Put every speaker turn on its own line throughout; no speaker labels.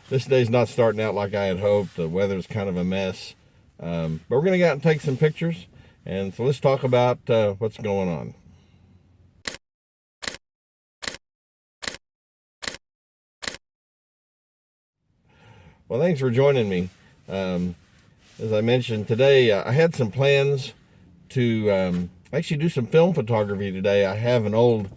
This day's not starting out like I had hoped. The weather's kind of a mess. But we're going to go out and take some pictures. And so let's talk about what's going on. Well, thanks for joining me. As I mentioned today, I had some plans to actually do some film photography today. I have an old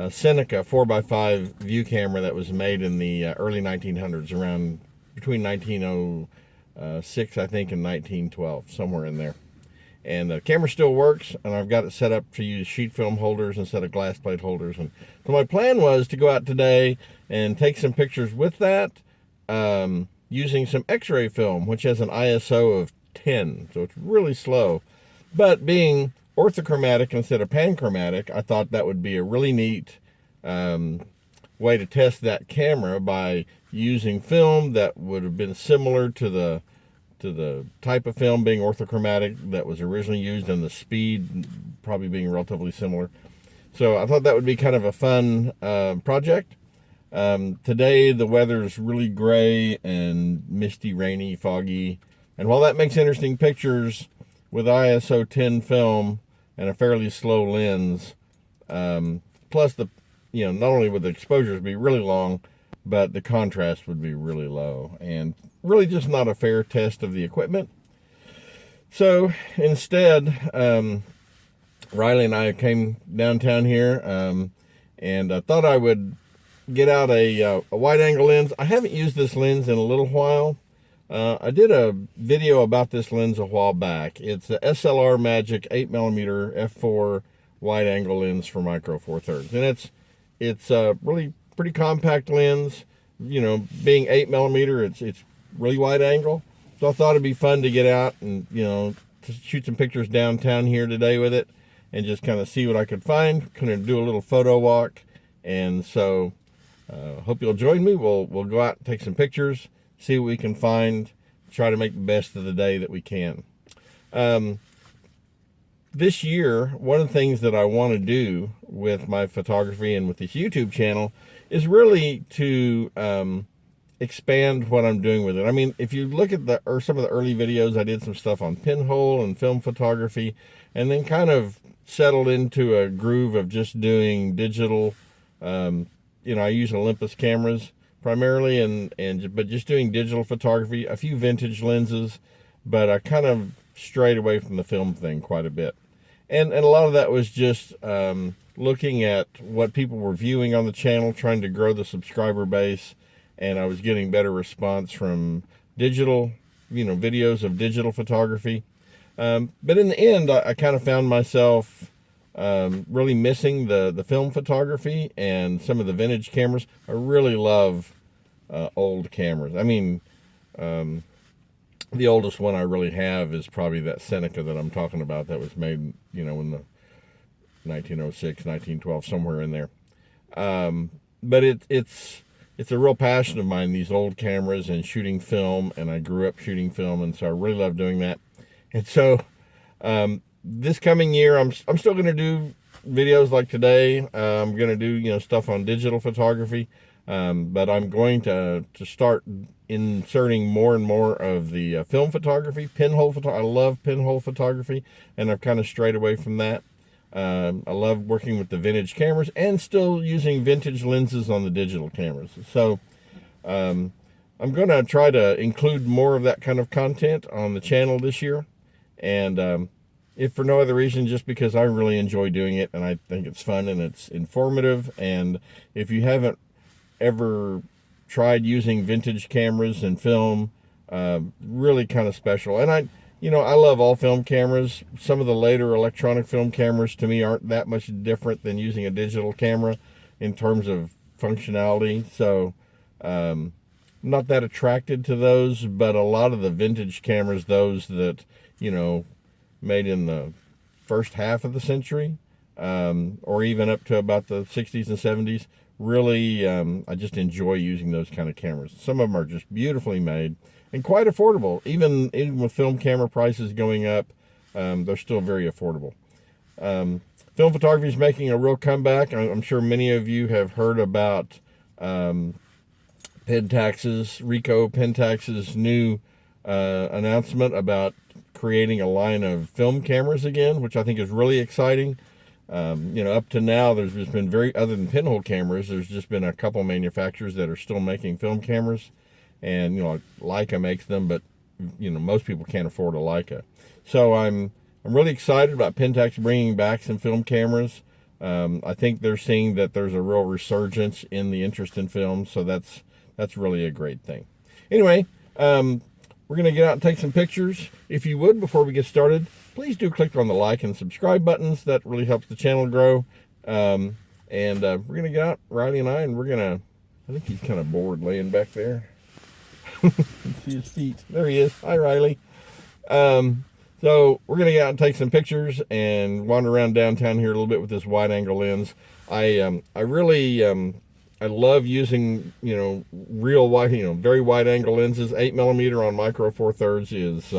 Seneca 4x5 view camera that was made in the early 1900s, around between 1906, I think, and 1912, somewhere in there. And the camera still works, and I've got it set up to use sheet film holders instead of glass plate holders. And so my plan was to go out today and take some pictures with that, using some x-ray film, which has an ISO of 10, so it's really slow. But being orthochromatic instead of panchromatic, I thought that would be a really neat way to test that camera by using film that would have been similar to the type of film being orthochromatic that was originally used, and the speed probably being relatively similar. So I thought that would be kind of a fun project. Today the weather's really gray and misty, rainy, foggy, and while that makes interesting pictures with ISO 10 film and a fairly slow lens, plus not only would the exposures be really long, but the contrast would be really low, and really just not a fair test of the equipment. So instead, Riley and I came downtown here, and I thought I would get out a wide angle lens. I haven't used this lens in a little while. I did a video about this lens a while back. It's the SLR Magic 8mm f4 wide angle lens for micro four thirds, and it's a really pretty compact lens. Being 8mm, it's really wide angle. So I thought it'd be fun to get out and to shoot some pictures downtown here today with it, and just kind of see what I could find. Kind of do a little photo walk, and so hope you'll join me. We'll go out and take some pictures, see what we can find, try to make the best of the day that we can. This year, one of the things that I want to do with my photography and with this YouTube channel is really to expand what I'm doing with it. I mean, if you look at some of the early videos, I did some stuff on pinhole and film photography, and then kind of settled into a groove of just doing digital. I use Olympus cameras primarily, but just doing digital photography, a few vintage lenses, but I kind of strayed away from the film thing quite a bit. And a lot of that was just looking at what people were viewing on the channel, trying to grow the subscriber base, and I was getting better response from digital, videos of digital photography. But in the end, I kind of found myself really missing the film photography and some of the vintage cameras. I really love old cameras. I mean, the oldest one I really have is probably that Seneca that I'm talking about, that was made, in the 1906, 1912, somewhere in there. But it's a real passion of mine, these old cameras and shooting film, and I grew up shooting film, and so I really love doing that. And so this coming year, I'm still going to do videos like today. I'm going to do stuff on digital photography, but I'm going to start inserting more and more of the film photography, pinhole photography. I love pinhole photography, and I've kind of strayed away from that. I love working with the vintage cameras and still using vintage lenses on the digital cameras. So I'm going to try to include more of that kind of content on the channel this year, and if for no other reason, just because I really enjoy doing it, and I think it's fun and it's informative. And if you haven't ever tried using vintage cameras and film, really kind of special. And I love all film cameras. Some of the later electronic film cameras to me aren't that much different than using a digital camera in terms of functionality. So not that attracted to those, but a lot of the vintage cameras, those that, made in the first half of the century, or even up to about the 60s and 70s, really, I just enjoy using those kind of cameras. Some of them are just beautifully made and quite affordable. Even with film camera prices going up, they're still very affordable. Film photography is making a real comeback. I'm sure many of you have heard about Rico Pentax's new announcement about creating a line of film cameras again, which I think is really exciting. Up to now, there's just been other than pinhole cameras, there's just been a couple manufacturers that are still making film cameras. And, Leica makes them, but, most people can't afford a Leica. So I'm really excited about Pentax bringing back some film cameras. I think they're seeing that there's a real resurgence in the interest in film, so that's really a great thing. Anyway, we're going to get out and take some pictures. If you would, before we get started, please do click on the like and subscribe buttons. That really helps the channel grow. We're going to get out, Riley and I think he's kind of bored laying back there. See his feet. There he is. Hi, Riley. So we're going to get out and take some pictures and wander around downtown here a little bit with this wide angle lens. I love using, real wide, very wide angle lenses. 8mm on micro four thirds is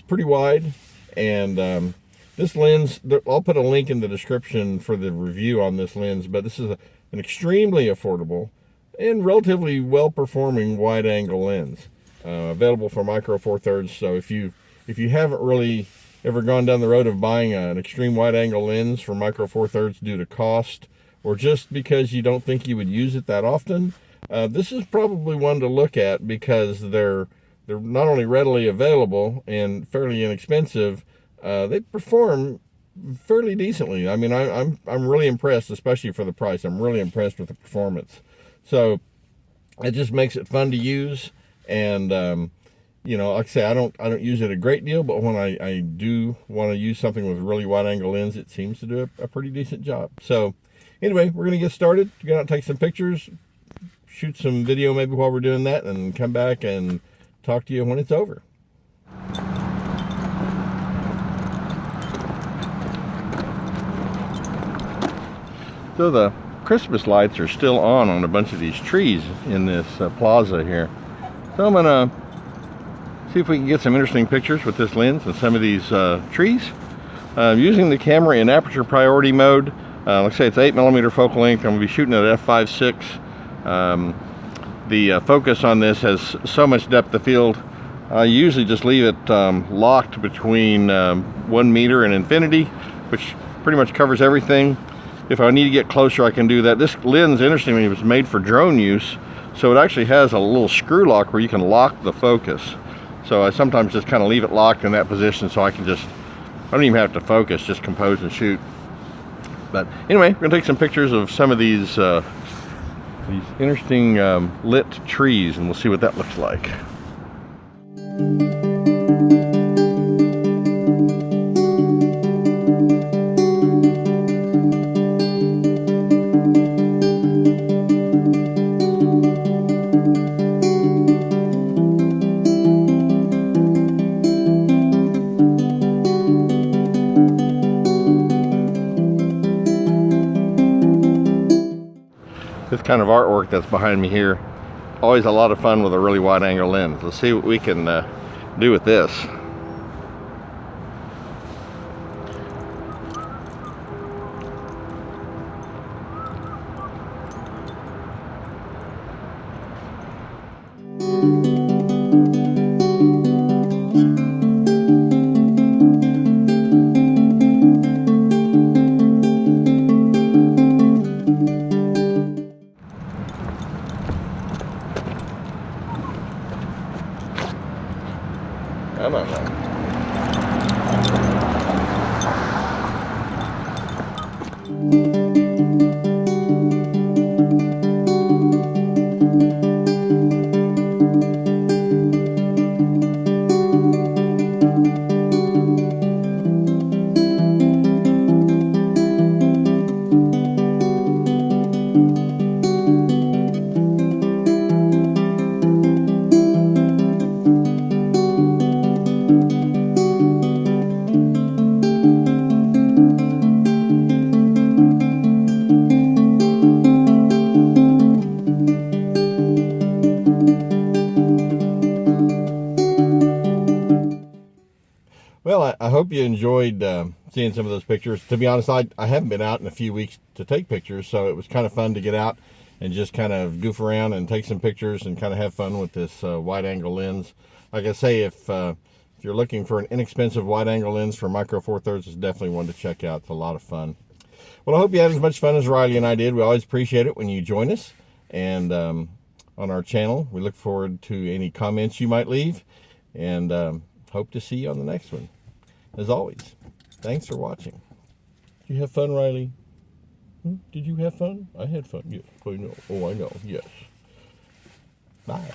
pretty wide. And this lens, I'll put a link in the description for the review on this lens, but this is an extremely affordable and relatively well-performing wide-angle lens, available for micro four thirds. So if you haven't really ever gone down the road of buying an extreme wide-angle lens for micro four thirds due to cost, or just because you don't think you would use it that often, this is probably one to look at, because they're not only readily available and fairly inexpensive, they perform fairly decently. I mean, I'm really impressed, especially for the price. I'm really impressed with the performance. So it just makes it fun to use. And like I say, I don't use it a great deal, but when I do want to use something with a really wide angle lens, it seems to do a pretty decent job. So anyway, we're going to get started. Go out and take some pictures, shoot some video maybe while we're doing that, and come back and talk to you when it's over. So the Christmas lights are still on a bunch of these trees in this plaza here. So I'm gonna see if we can get some interesting pictures with this lens and some of these trees. Using the camera in aperture priority mode. Like I say, it's 8mm focal length. I'm gonna be shooting at f/5.6. The focus on this has so much depth of field. I usually just leave it locked between 1 meter and infinity, which pretty much covers everything. If I need to get closer, I can do that. This lens, interestingly, was made for drone use, so it actually has a little screw lock where you can lock the focus. So I sometimes just kind of leave it locked in that position, so I don't even have to focus, just compose and shoot. But anyway, we're gonna take some pictures of some of these interesting lit trees, and we'll see what that looks like. This kind of artwork that's behind me here, always a lot of fun with a really wide angle lens. Let's see what we can do with this. Come on, man. Well, I hope you enjoyed seeing some of those pictures. To be honest, I haven't been out in a few weeks to take pictures, so it was kind of fun to get out and just kind of goof around and take some pictures and kind of have fun with this wide angle lens. Like I say, if you're looking for an inexpensive wide angle lens for micro four thirds, it's definitely one to check out. It's a lot of fun. Well, I hope you had as much fun as Riley and I did. We always appreciate it when you join us and on our channel. We look forward to any comments you might leave, and hope to see you on the next one. As always, thanks for watching. Did you have fun, Riley? Did you have fun? I had fun. Yes, I know. Oh, I know. Yes. Bye.